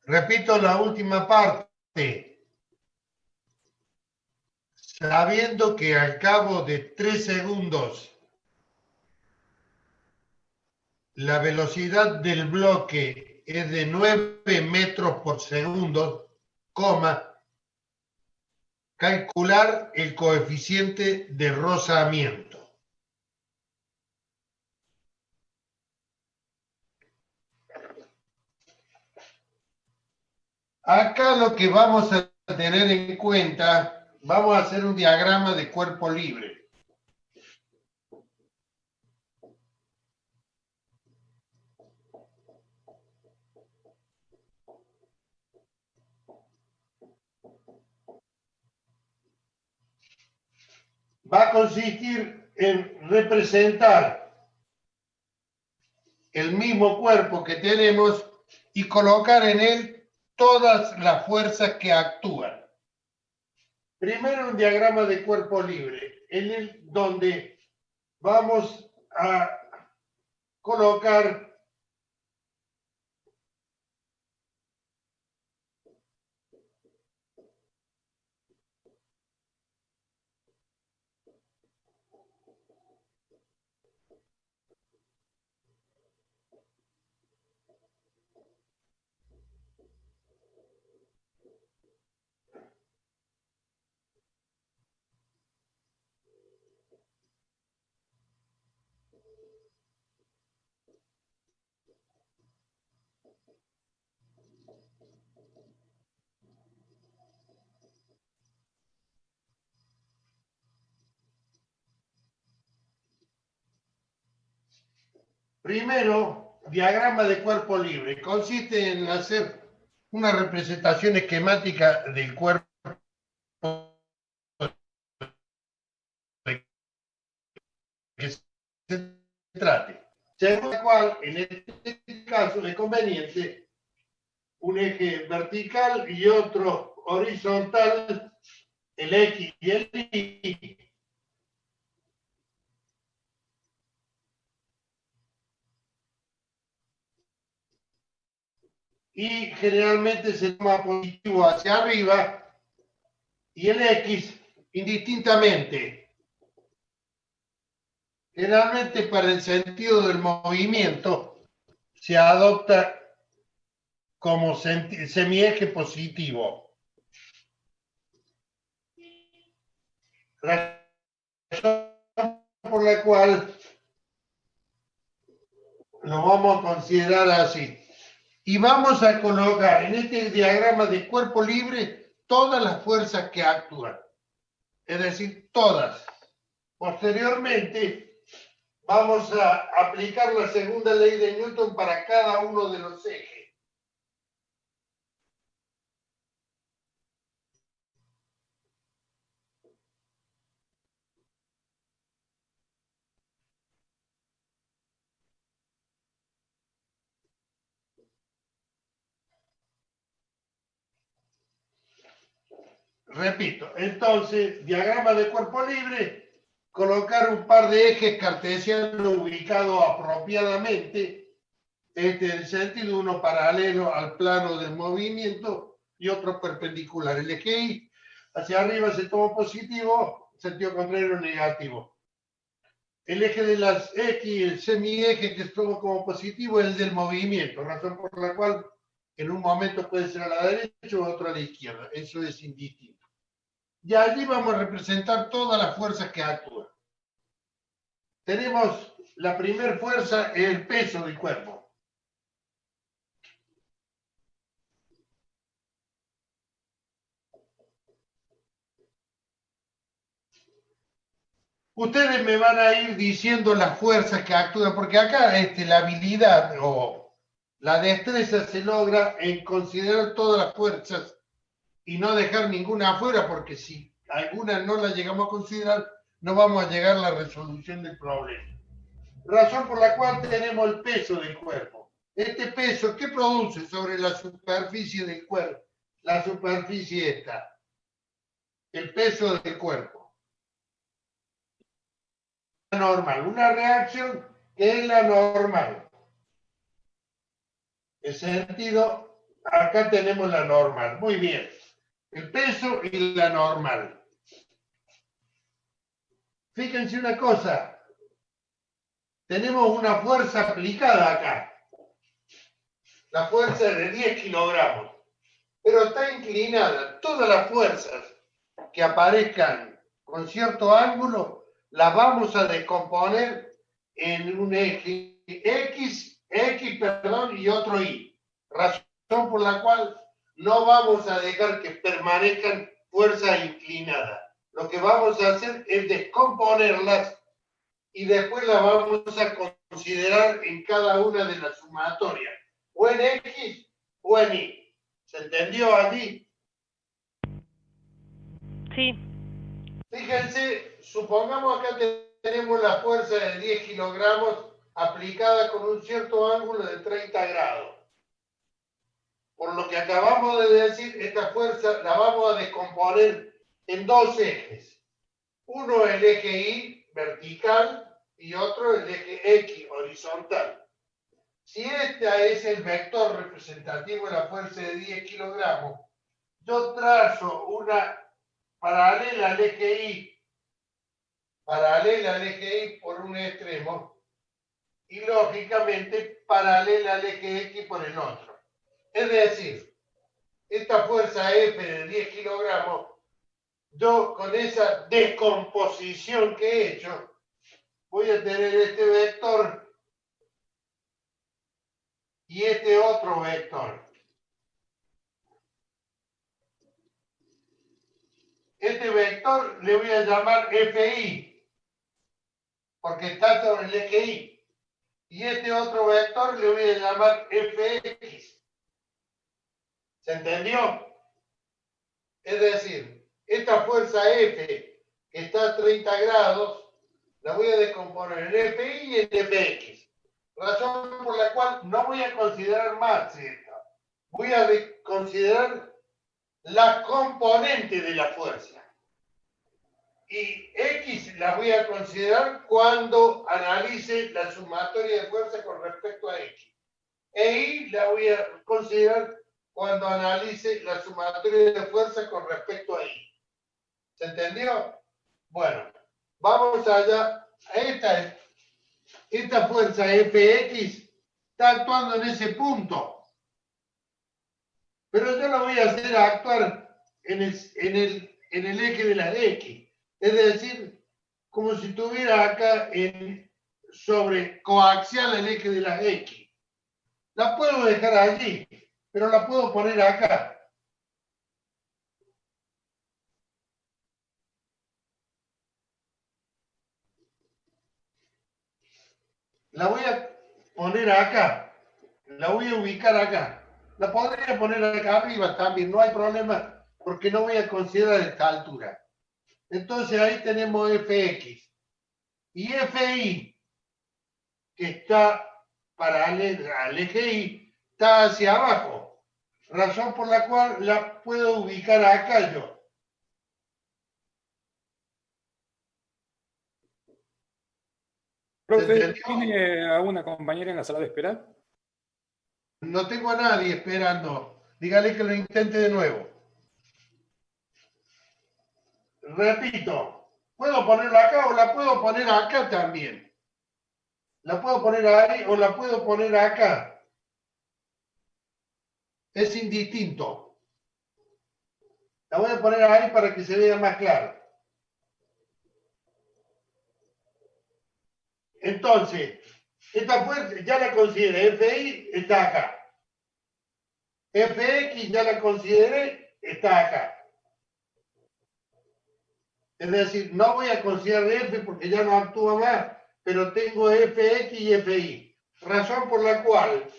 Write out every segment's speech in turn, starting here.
Repito la última parte. Sabiendo que al cabo de 3 segundos la velocidad del bloque es de 9 metros por segundo, calcular el coeficiente de rozamiento. Acá lo que vamos a tener en cuenta, vamos a hacer un diagrama de cuerpo libre. Va a consistir en representar el mismo cuerpo que tenemos y colocar en él todas las fuerzas que actúan. Primero un diagrama de cuerpo libre, en el donde vamos a colocar primero, diagrama de cuerpo libre. Consiste en hacer una representación esquemática del cuerpo que se trate. Según la cual, en este caso, es conveniente un eje vertical y otro horizontal, el X y el Y. Y generalmente se toma positivo hacia arriba y el X indistintamente. Generalmente para el sentido del movimiento se adopta como semieje positivo. Razón por la cual lo vamos a considerar así. Y vamos a colocar en este diagrama de cuerpo libre todas las fuerzas que actúan. Es decir, todas. Posteriormente, vamos a aplicar la segunda ley de Newton para cada uno de los ejes. Repito, entonces, diagrama de cuerpo libre, colocar un par de ejes cartesianos ubicados apropiadamente, en sentido uno paralelo al plano del movimiento y otro perpendicular. El eje Y hacia arriba se toma positivo, sentido contrario negativo. El eje de las X, el semieje que toma como positivo, es el del movimiento, razón por la cual en un momento puede ser a la derecha o otro a la izquierda. Eso es indistinto. Y allí vamos a representar todas las fuerzas que actúan. Tenemos la primera fuerza, el peso del cuerpo. Ustedes me van a ir diciendo las fuerzas que actúan, porque acá la habilidad o la destreza se logra en considerar todas las fuerzas y no dejar ninguna afuera, porque si alguna no la llegamos a considerar, no vamos a llegar a la resolución del problema. Razón por la cual tenemos el peso del cuerpo. Este peso, ¿qué produce sobre la superficie del cuerpo? La superficie esta, el peso del cuerpo. Normal, una reacción que es la normal. El sentido Acá tenemos la normal. Muy bien. El peso y la normal. Fíjense una cosa. Tenemos una fuerza aplicada acá. La fuerza es de 10 kilogramos. Pero está inclinada. Todas las fuerzas que aparezcan con cierto ángulo las vamos a descomponer en un eje X, perdón, y otro Y. Razón por la cual no vamos a dejar que permanezcan fuerzas inclinadas. Lo que vamos a hacer es descomponerlas y después las vamos a considerar en cada una de las sumatorias, o en X o en Y. ¿Se entendió allí? Sí. Fíjense, supongamos acá tenemos la fuerza de 10 kilogramos aplicada con un cierto ángulo de 30 grados. Por lo que acabamos de decir, esta fuerza la vamos a descomponer en dos ejes. Uno el eje Y vertical y otro el eje X horizontal. Si este es el vector representativo de la fuerza de 10 kilogramos, yo trazo una paralela al eje Y por un extremo y lógicamente paralela al eje X por el otro. Es decir, esta fuerza F de 10 kilogramos, yo con esa descomposición que he hecho, voy a tener este vector y este otro vector. Este vector le voy a llamar FI, porque está sobre el eje Y. Y este otro vector le voy a llamar FX. ¿Se entendió? Es decir, esta fuerza F, que está a 30 grados, la voy a descomponer en FI y en FX. Razón por la cual no voy a considerar más esta. Voy a considerar la componente de la fuerza. Y X la voy a considerar cuando analice la sumatoria de fuerza con respecto a X. E Y la voy a considerar cuando analice la sumatoria de fuerza con respecto a Y. ¿Se entendió? Bueno, vamos allá. Esta fuerza Fx está actuando en ese punto. Pero yo lo voy a hacer actuar en el eje de la X. Es decir, como si estuviera acá sobre coaxial el eje de la X. La puedo dejar allí, pero la puedo poner acá. La voy a poner acá. La voy a ubicar acá. La podría poner acá arriba también, no hay problema, porque no voy a considerar esta altura. Entonces ahí tenemos Fx. Y Fi, que está paralela al eje Y, está hacia abajo. Razón por la cual la puedo ubicar acá yo. ¿Se Profe, entendió? ¿tiene alguna compañera en la sala de espera? No tengo a nadie esperando. Dígale que lo intente de nuevo. Repito, puedo ponerla acá o la puedo poner acá también. La puedo poner ahí o la puedo poner acá. Es indistinto. La voy a poner ahí para que se vea más claro. Entonces, esta fuerza ya la consideré. FI está acá. FX ya la consideré, está acá. Es decir, no voy a considerar F porque ya no actúa más, pero tengo FX y FI. Razón por la cual,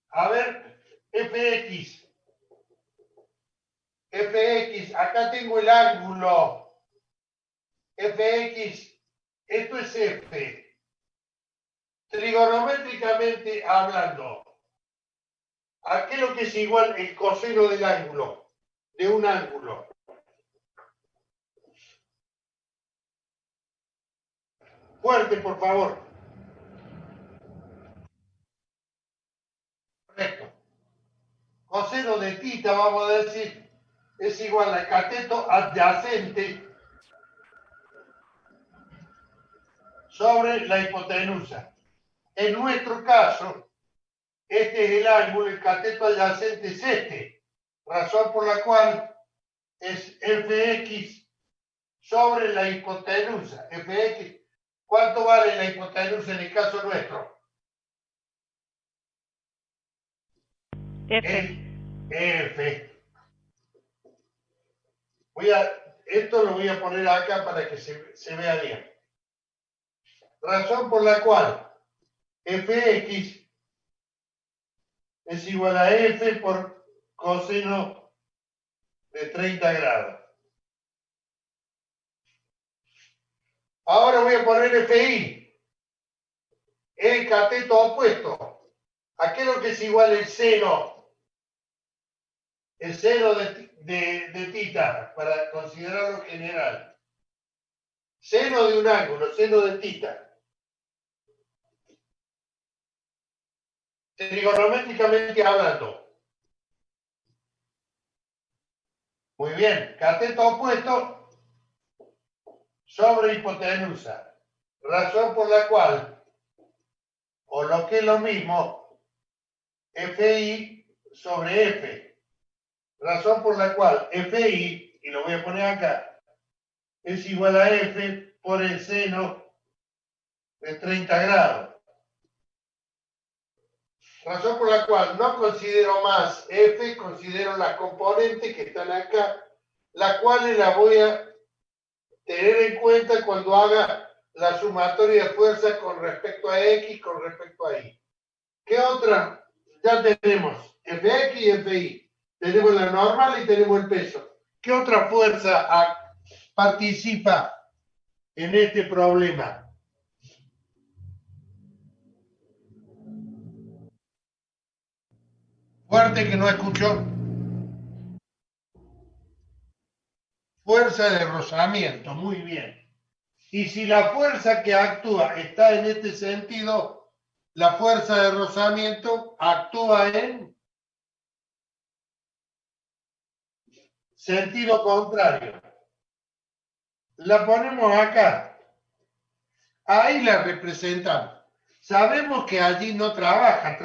a ver, FX, acá tengo el ángulo. FX, esto es F. Trigonométricamente hablando, ¿a qué es lo que es igual el coseno del ángulo? De un ángulo. Fuerte, por favor. coseno de tita, vamos a decir, es igual al cateto adyacente sobre la hipotenusa. En nuestro caso, este es el ángulo, el cateto adyacente es este, razón por la cual es fx sobre la hipotenusa. Fx, ¿cuánto vale la hipotenusa en el caso nuestro? F. Esto lo voy a poner acá para que se vea bien. Razón por la cual fx es igual a f por coseno de 30 grados. Ahora voy a poner fi, el cateto opuesto. ¿A qué es lo que es igual el seno? El seno de tita, para considerarlo general. Seno de un ángulo, seno de tita. Trigonométricamente hablando. Muy bien, cateto opuesto sobre hipotenusa. Razón por la cual, o lo que es lo mismo, FI sobre F. Razón por la cual FI, y lo voy a poner acá, es igual a F por el seno de 30 grados. Razón por la cual no considero más F, considero las componentes que están acá, las cuales las voy a tener en cuenta cuando haga la sumatoria de fuerza con respecto a X, con respecto a Y. ¿Qué otra? Ya tenemos Fx y Fi. Tenemos la normal y tenemos el peso. ¿Qué otra fuerza participa en este problema? Fuerte que no escuchó. Fuerza de rozamiento, muy bien. Y si la fuerza que actúa está en este sentido, la fuerza de rozamiento actúa en sentido contrario. La ponemos acá. Ahí la representamos. Sabemos que allí no trabaja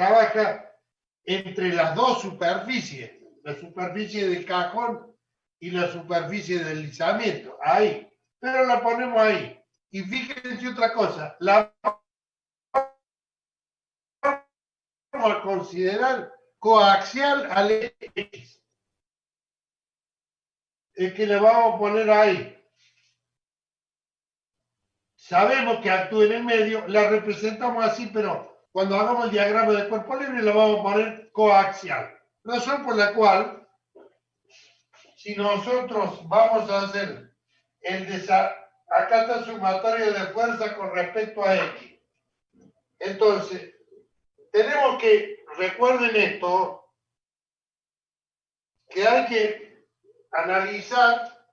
entre las dos superficies, la superficie del cajón y la superficie del deslizamiento, ahí, pero la ponemos ahí. Y fíjense otra cosa, la vamos a considerar coaxial al X, el que le vamos a poner ahí. Sabemos que actúa en el medio, la representamos así, pero cuando hagamos el diagrama de cuerpo libre lo vamos a poner coaxial. Razón por la cual, si nosotros vamos a hacer acá está sumatoria de fuerza con respecto a X. Entonces, tenemos que, recuerden esto, que hay que analizar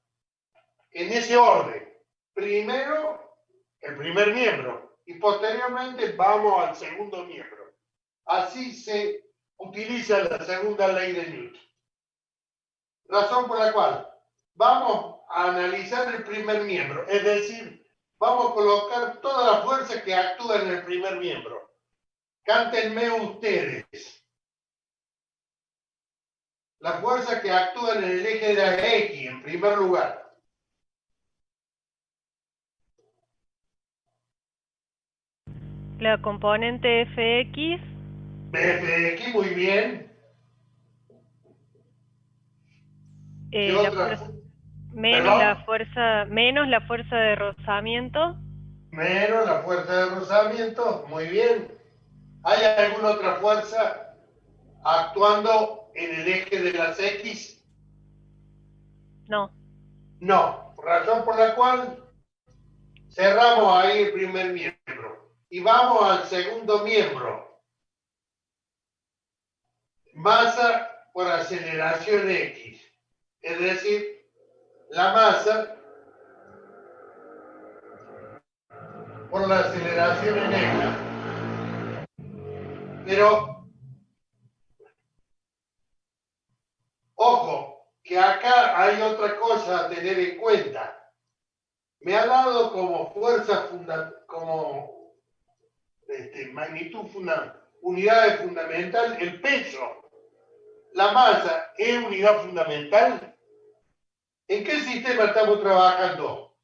en ese orden. Primero, el primer miembro y posteriormente vamos al segundo miembro. Así se utiliza la segunda ley de Newton. Razón por la cual vamos a analizar el primer miembro, es decir, vamos a colocar toda la fuerza que actúa en el primer miembro. Cántenme ustedes. La fuerza que actúa en el eje de la X, en primer lugar. La componente Fx. Fx, muy bien. La fuerza, menos la fuerza de rozamiento. Menos la fuerza de rozamiento, muy bien. ¿Hay alguna otra fuerza actuando en el eje de las X? No. No, razón por la cual cerramos ahí el primer miembro y vamos al segundo miembro. Masa por aceleración X, es decir, la masa por la aceleración en X. Pero Ojo, que acá hay otra cosa a tener en cuenta. Me ha dado como fuerza como magnitud unidad fundamental el peso. La masa es unidad fundamental. ¿En qué sistema estamos trabajando?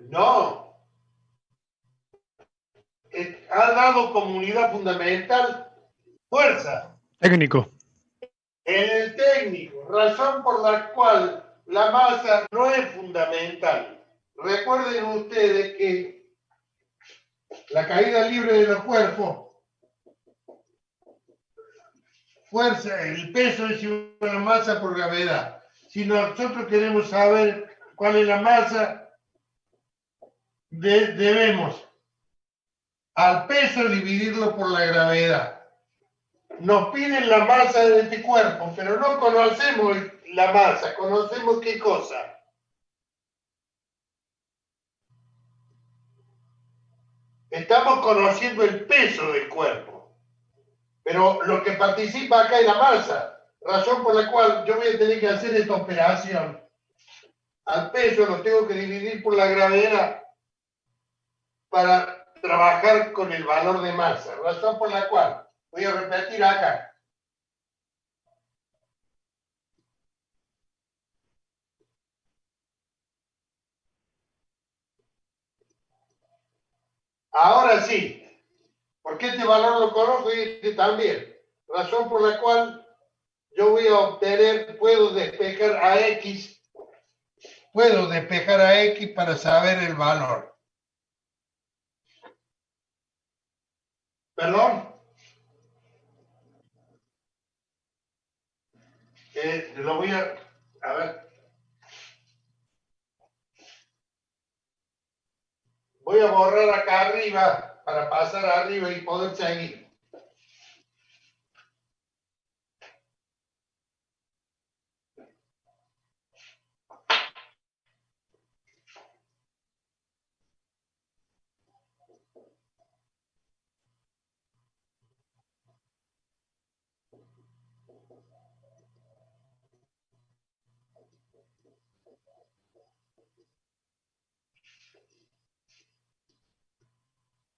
No. Ha dado como unidad fundamental fuerza. Técnico. En el técnico, razón por la cual la masa no es fundamental. Recuerden ustedes que la caída libre de los cuerpos, fuerza, el peso es igual a la masa por gravedad. Si nosotros queremos saber cuál es la masa, debemos al peso dividirlo por la gravedad. Nos piden la masa de este cuerpo, pero no conocemos la masa, conocemos qué cosa. Estamos conociendo el peso del cuerpo, pero lo que participa acá es la masa, razón por la cual yo voy a tener que hacer esta operación. Al peso lo tengo que dividir por la gravedad para trabajar con el valor de masa, razón por la cual voy a repetir acá. Ahora sí, porque este valor lo conozco y este también, razón por la cual yo voy a obtener, puedo despejar a X para saber el valor. ¿Perdón? Lo voy a ver. Voy a borrar acá arriba para pasar arriba y poder seguir.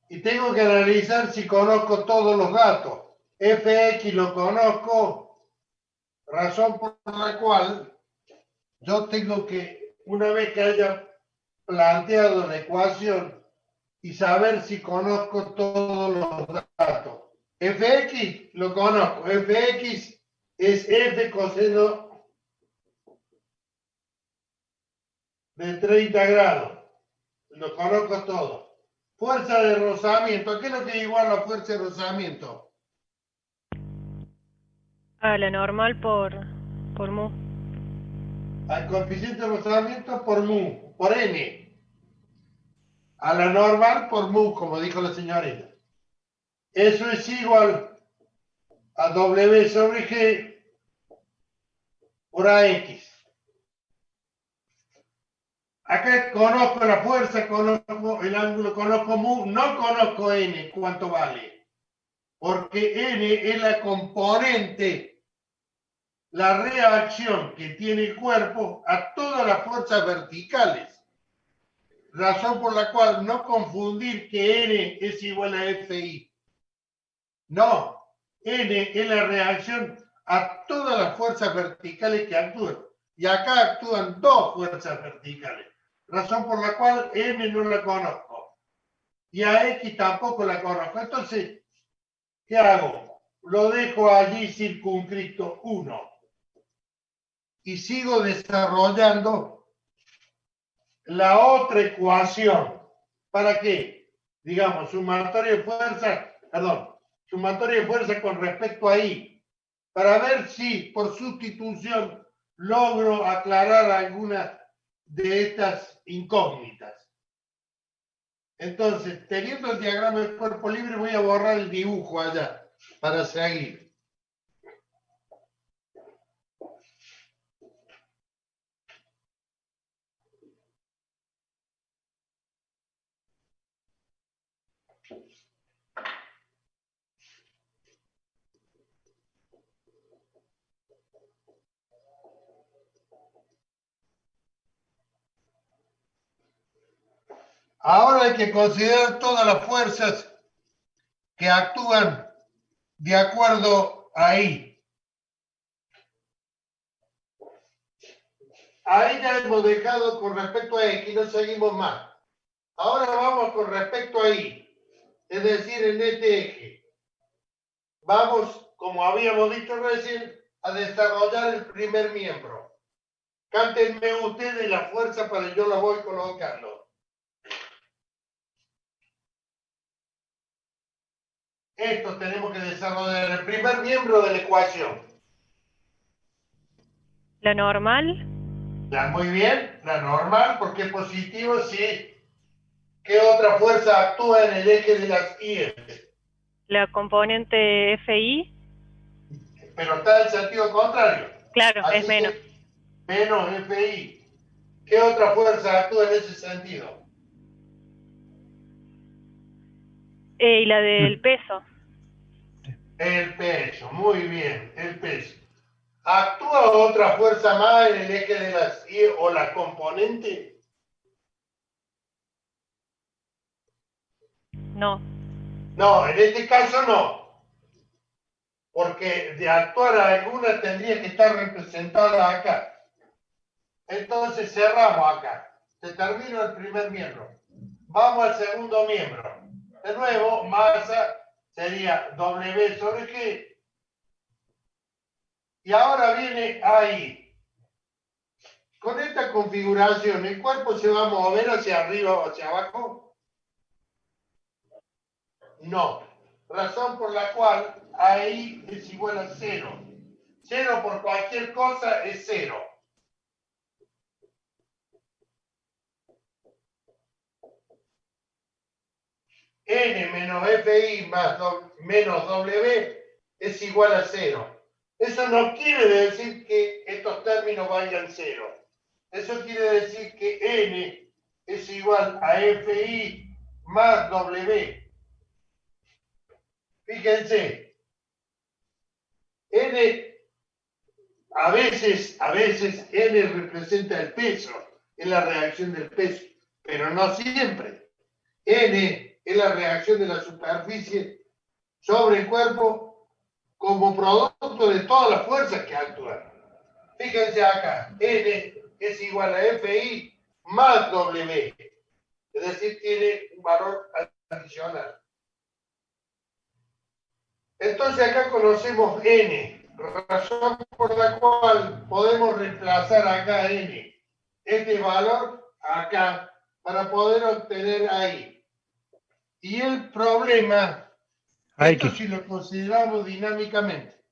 Y tengo que analizar si conozco todos los datos. Fx lo conozco, razón por la cual yo tengo que, una vez que haya planteado la ecuación, y saber si conozco todos los datos. Fx lo conozco. Fx es f coseno de 30 grados. Lo conozco todo. Fuerza de rozamiento. ¿Qué es lo que iguala a fuerza de rozamiento? A la normal por mu. Al coeficiente de rozamiento por mu, por n. A la normal por mu, como dijo la señorita. Eso es igual a W sobre G por AX. Acá conozco la fuerza, conozco el ángulo, conozco mu, no conozco n, cuánto vale. Porque n es la componente, la reacción que tiene el cuerpo a todas las fuerzas verticales. Razón por la cual no confundir que n es igual a Fi. No, n es la reacción a todas las fuerzas verticales que actúan. Y acá actúan dos fuerzas verticales. Razón por la cual n no la conozco. Y a x tampoco la conozco. Entonces, ¿qué hago? Lo dejo allí circunscrito 1. Y sigo desarrollando la otra ecuación. ¿Para qué? Digamos, sumatoria de fuerza, sumatoria de fuerza con respecto a I. Para ver si por sustitución logro aclarar alguna de estas incógnitas. Entonces, teniendo el diagrama del cuerpo libre, voy a borrar el dibujo allá para seguir. Ahora hay que considerar todas las fuerzas que actúan de acuerdo ahí. Ahí ya hemos dejado con respecto a X, no seguimos más. Ahora vamos con respecto a Y, es decir, en este eje. Vamos, como habíamos dicho recién, a desarrollar el primer miembro. Cántenme ustedes la fuerza para yo la voy colocando. Esto tenemos que desarrollar el primer miembro de la ecuación. ¿La normal? Muy bien, la normal, porque es positivo, sí. ¿Qué otra fuerza actúa en el eje de las Y? ¿La componente FI? Pero está en sentido contrario. Claro, Así es menos. Menos FI. ¿Qué otra fuerza actúa en ese sentido? ¿Y la del peso? El peso, muy bien, el peso. ¿Actúa otra fuerza más en el eje de las Y o la componente? No. No, en este caso no. Porque de actuar alguna tendría que estar representada acá. Entonces cerramos acá. Se terminó el primer miembro. Vamos al segundo miembro. De nuevo, masa sería W sobre G. Y ahora viene ahí. Con esta configuración, ¿el cuerpo se va a mover hacia arriba o hacia abajo? No. Razón por la cual ahí es igual a 0. 0 por cualquier cosa es 0. N menos FI más menos W es igual a 0. Eso no quiere decir que estos términos vayan 0. Eso quiere decir que N es igual a FI más W. Fíjense, N a veces N representa el peso, es la reacción del peso, pero no siempre. N es la reacción de la superficie sobre el cuerpo como producto de todas las fuerzas que actúan. Fíjense acá, N es igual a FI más W, es decir, tiene un valor adicional. Entonces acá conocemos N, razón por la cual podemos reemplazar acá N, este valor acá, para poder obtener ahí. Y el problema, esto si lo consideramos dinámicamente,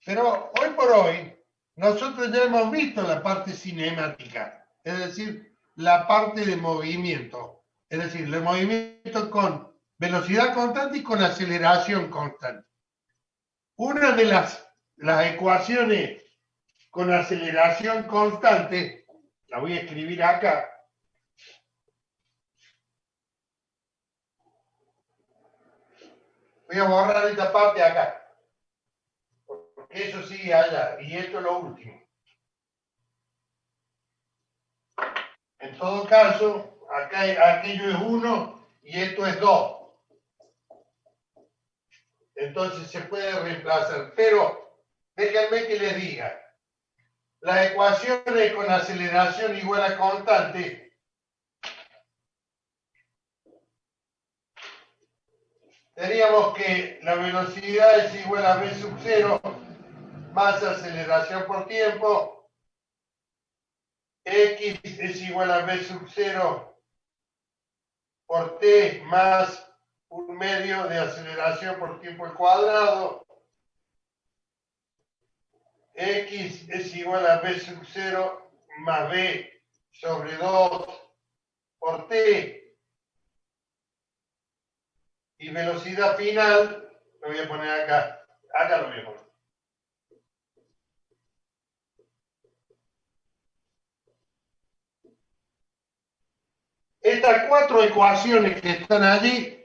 pero hoy por hoy, nosotros ya hemos visto la parte cinemática, es decir, la parte de movimiento, es decir, el movimiento con velocidad constante y con aceleración constante. Una de las ecuaciones con aceleración constante, la voy a escribir acá. Voy a borrar esta parte acá, porque eso sigue allá, y esto es lo último. En todo caso, acá aquello es 1 y esto es 2. Entonces se puede reemplazar, pero déjenme que les diga, las ecuaciones con aceleración igual a constante teníamos que la velocidad es igual a v sub 0 más aceleración por tiempo, x es igual a v sub 0 por t más un medio de aceleración por tiempo al cuadrado, x es igual a v sub 0 más v sobre 2 por t, y velocidad final, lo voy a poner acá, lo voy a poner. Estas 4 ecuaciones que están allí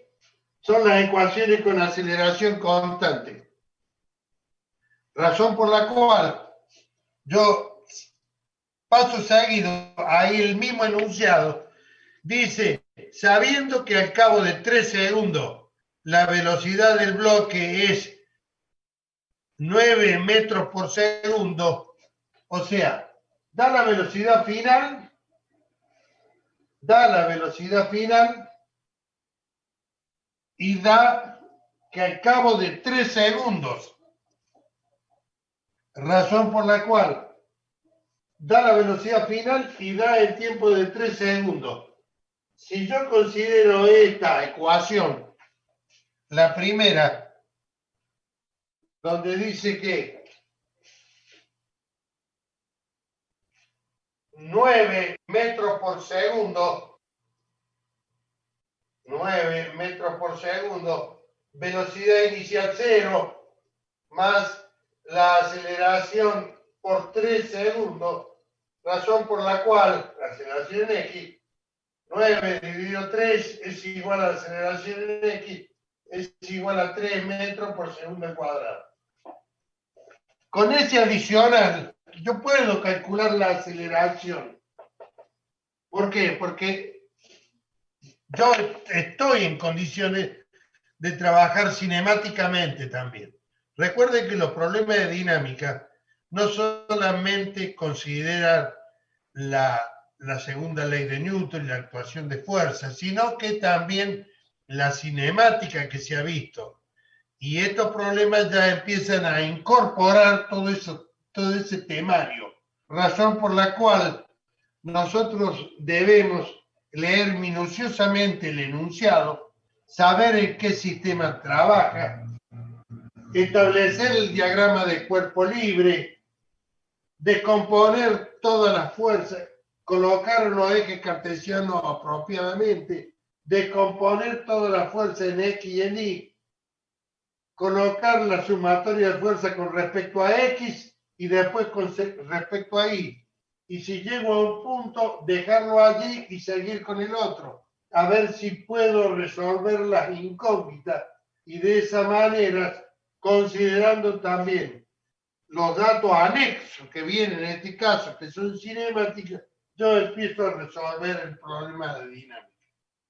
son las ecuaciones con aceleración constante. Razón por la cual yo paso seguido, ahí el mismo enunciado, dice, sabiendo que al cabo de 3 segundos la velocidad del bloque es 9 metros por segundo, o sea, da la velocidad final y da que al cabo de 3 segundos, razón por la cual da la velocidad final y da el tiempo de 3 segundos. Si yo considero esta ecuación, la primera, donde dice que 9 metros por segundo, 9 metros por segundo, velocidad inicial 0, más la aceleración por 3 segundos, razón por la cual la aceleración en X, 9 dividido 3 es igual a la aceleración en X, es igual a 3 metros por segundo al cuadrado. Con ese adicional, yo puedo calcular la aceleración. ¿Por qué? Porque yo estoy en condiciones de trabajar cinemáticamente también. Recuerden que los problemas de dinámica no solamente consideran la segunda ley de Newton y la actuación de fuerza, sino que también la cinemática que se ha visto. Y estos problemas ya empiezan a incorporar todo ese temario, razón por la cual nosotros debemos leer minuciosamente el enunciado, saber en qué sistema trabaja, establecer el diagrama de cuerpo libre, descomponer todas las fuerzas, colocar los ejes cartesianos apropiadamente, descomponer todas las fuerzas en X y en Y, colocar la sumatoria de fuerza con respecto a X y después con respecto a Y. Y si llego a un punto, dejarlo allí y seguir con el otro, a ver si puedo resolver las incógnitas y de esa manera, considerando también los datos anexos que vienen en este caso, que son cinemáticas, yo empiezo a resolver el problema de dinámica.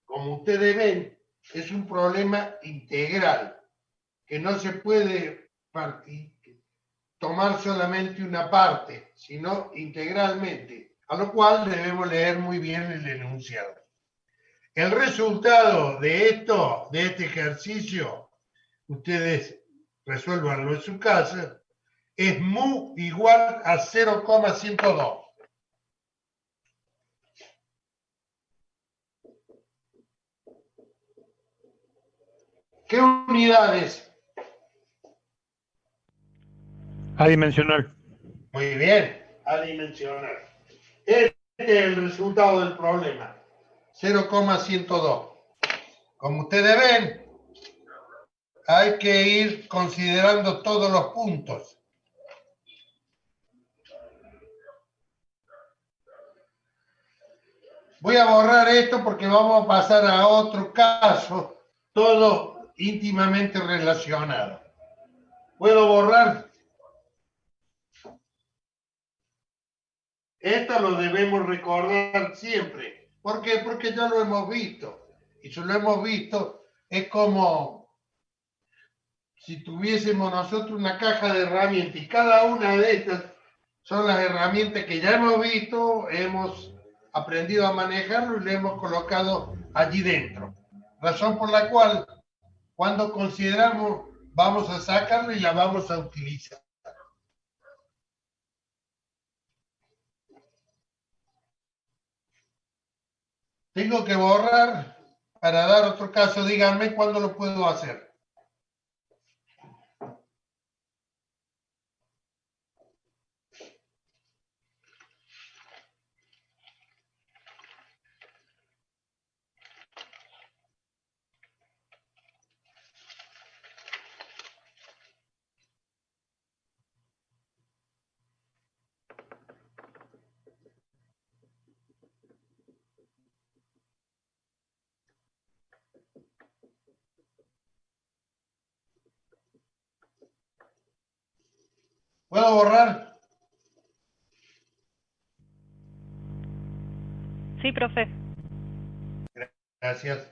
Como ustedes ven, es un problema integral, que no se puede tomar solamente una parte, sino integralmente, a lo cual debemos leer muy bien el enunciado. El resultado de este ejercicio, ustedes resuélvanlo en su casa, es mu igual a 0,102. ¿Qué unidades? Adimensional. Muy bien, adimensional. Este es el resultado del problema. 0,102. Como ustedes ven, hay que ir considerando todos los puntos. Voy a borrar esto porque vamos a pasar a otro caso, todo íntimamente relacionado. ¿Puedo borrar? Esto lo debemos recordar siempre. ¿Por qué? Porque ya lo hemos visto. Y si lo hemos visto, es como si tuviésemos nosotros una caja de herramientas y cada una de estas son las herramientas que ya hemos visto, hemos aprendido a manejarlo y lo hemos colocado allí dentro. Razón por la cual, cuando consideramos, vamos a sacarlo y la vamos a utilizar. Tengo que borrar para dar otro caso. Díganme cuándo lo puedo hacer. ¿Puedo borrar? Sí, profe. Gracias.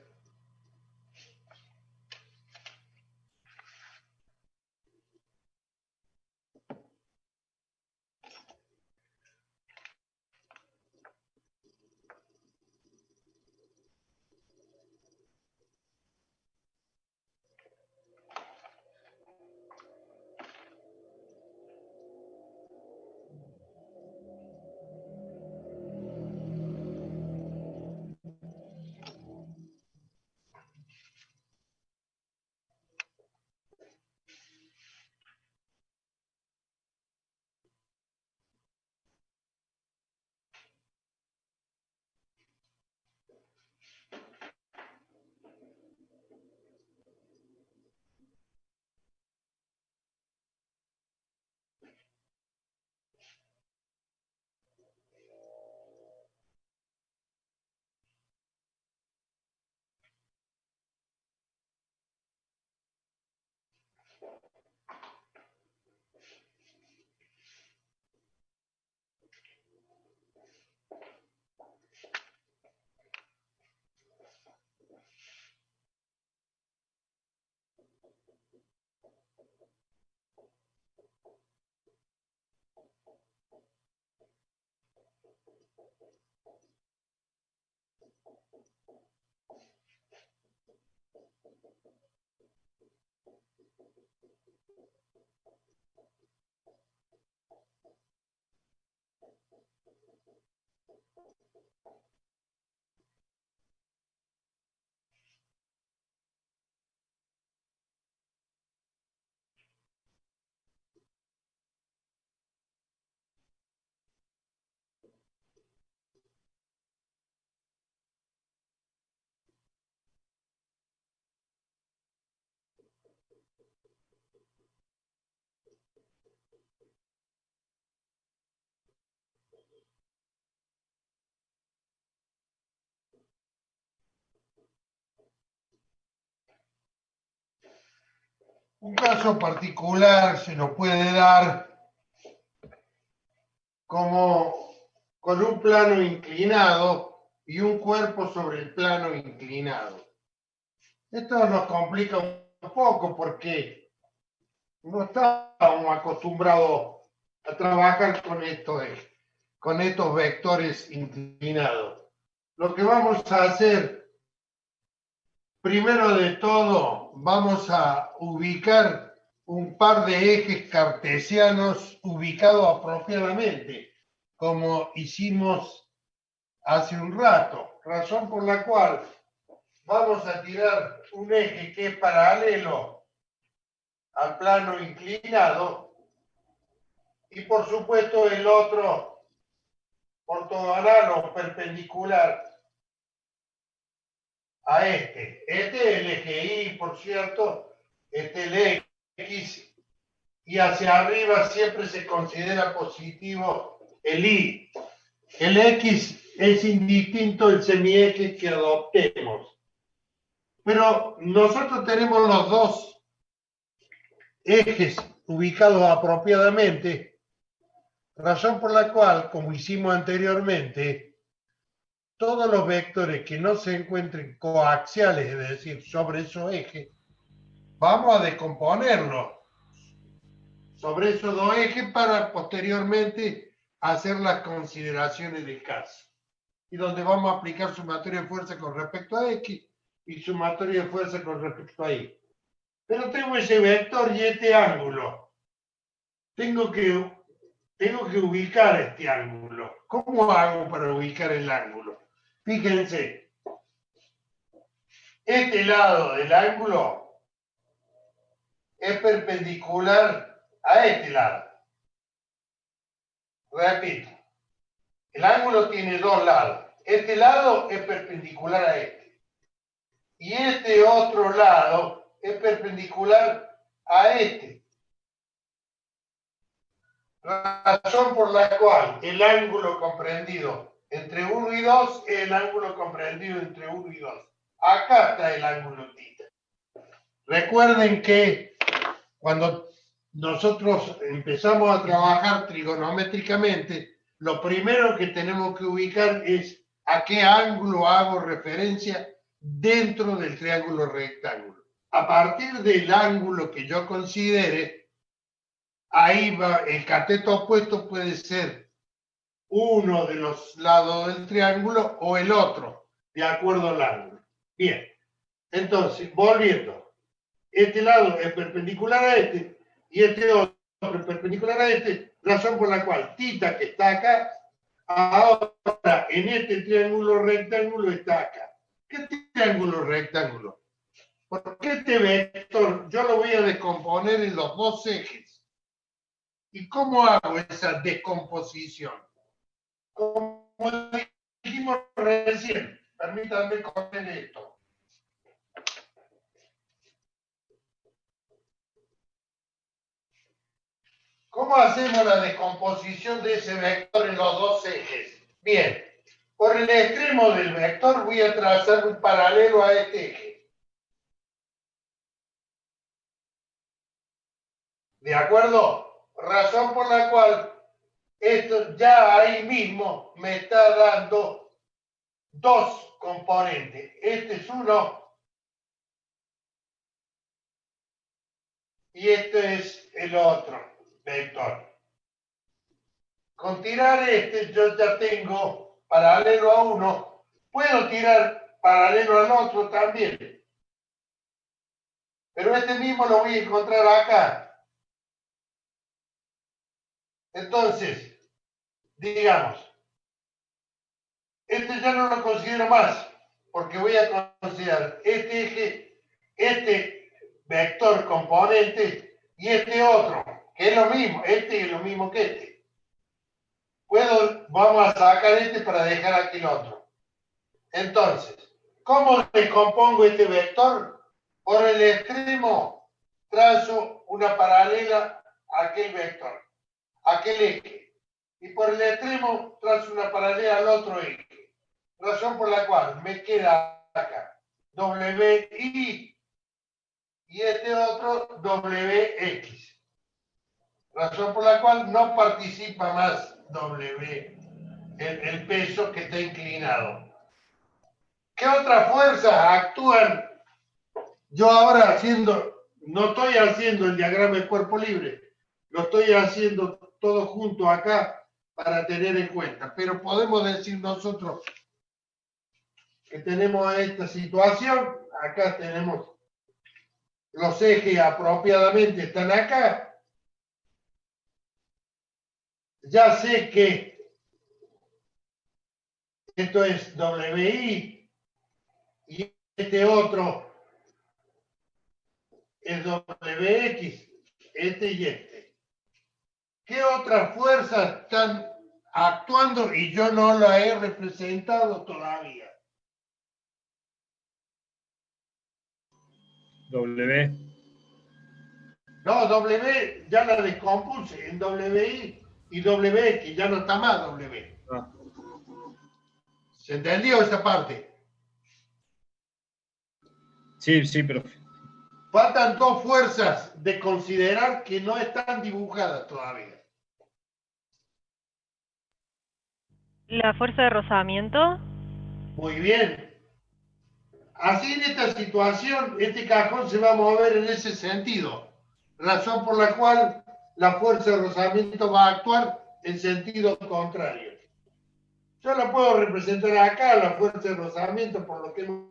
Un caso particular se nos puede dar como con un plano inclinado y un cuerpo sobre el plano inclinado. Esto nos complica un poco porque no estamos acostumbrados a trabajar con estos vectores inclinados. Lo que vamos a hacer, primero de todo, vamos a ubicar un par de ejes cartesianos ubicados apropiadamente, como hicimos hace un rato, razón por la cual vamos a tirar un eje que es paralelo al plano inclinado y por supuesto el otro ortogonal o perpendicular a este. Este es el eje Y, por cierto, este es el X, y hacia arriba siempre se considera positivo el Y. El X es indistinto el semieje que adoptemos. Pero nosotros tenemos los dos ejes ubicados apropiadamente, razón por la cual, como hicimos anteriormente, todos los vectores que no se encuentren coaxiales, es decir, sobre esos ejes, vamos a descomponerlos sobre esos dos ejes para posteriormente hacer las consideraciones del caso. Y donde vamos a aplicar sumatoria de fuerza con respecto a X y sumatoria de fuerza con respecto a Y. Pero tengo ese vector y este ángulo. Tengo que ubicar este ángulo. ¿Cómo hago para ubicar el ángulo? Fíjense, este lado del ángulo es perpendicular a este lado. Repito, el ángulo tiene dos lados. Este lado es perpendicular a este. Y este otro lado es perpendicular a este. Razón por la cual el ángulo comprendido entre 1 y 2 es el ángulo comprendido entre 1 y 2. Acá está el ángulo θ. Recuerden que cuando nosotros empezamos a trabajar trigonométricamente, lo primero que tenemos que ubicar es a qué ángulo hago referencia dentro del triángulo rectángulo. A partir del ángulo que yo considere, ahí va, el cateto opuesto puede ser uno de los lados del triángulo o el otro, de acuerdo al ángulo. Bien, entonces, volviendo, este lado es perpendicular a este y este otro es perpendicular a este, razón por la cual θ, que está acá, ahora en este triángulo rectángulo está acá. ¿Qué triángulo rectángulo? Porque este vector yo lo voy a descomponer en los dos ejes. ¿Y cómo hago esa descomposición? Como dijimos recién, permítanme coger esto. ¿Cómo hacemos la descomposición de ese vector en los dos ejes? Bien, por el extremo del vector voy a trazar un paralelo a este eje. ¿De acuerdo? Razón por la cual esto ya ahí mismo me está dando dos componentes. Este es uno y este es el otro vector. Con tirar este yo ya tengo paralelo a uno. Puedo tirar paralelo al otro también. Pero este mismo lo voy a encontrar acá. Entonces, digamos, este ya no lo considero más, porque voy a considerar este eje, este vector componente y este otro, que es lo mismo, este es lo mismo que este. Vamos a sacar este para dejar aquí el otro. Entonces, ¿cómo descompongo este vector? Por el extremo trazo una paralela a aquel vector, aquel eje. Y por el extremo trazo una paralela al otro eje. Razón por la cual me queda acá WI y este otro WX. Razón por la cual no participa más W, el peso que está inclinado. ¿Qué otras fuerzas actúan? Yo ahora no estoy haciendo el diagrama de cuerpo libre, lo estoy haciendo todo junto acá para tener en cuenta, pero podemos decir nosotros que tenemos esta situación, acá tenemos los ejes apropiadamente están acá, ya sé que esto es WI y este otro es WX, este y este. ¿Qué otras fuerzas están actuando y yo no la he representado todavía? W. No, W ya la descompuse en WI y WX, ya no está más W. Ah. ¿Se entendió esa parte? Sí, sí, profe. Faltan dos fuerzas de considerar que no están dibujadas todavía. La fuerza de rozamiento. Muy bien. Así en esta situación, este cajón se va a mover en ese sentido. Razón por la cual la fuerza de rozamiento va a actuar en sentido contrario. Yo la puedo representar acá, la fuerza de rozamiento, por lo que hemos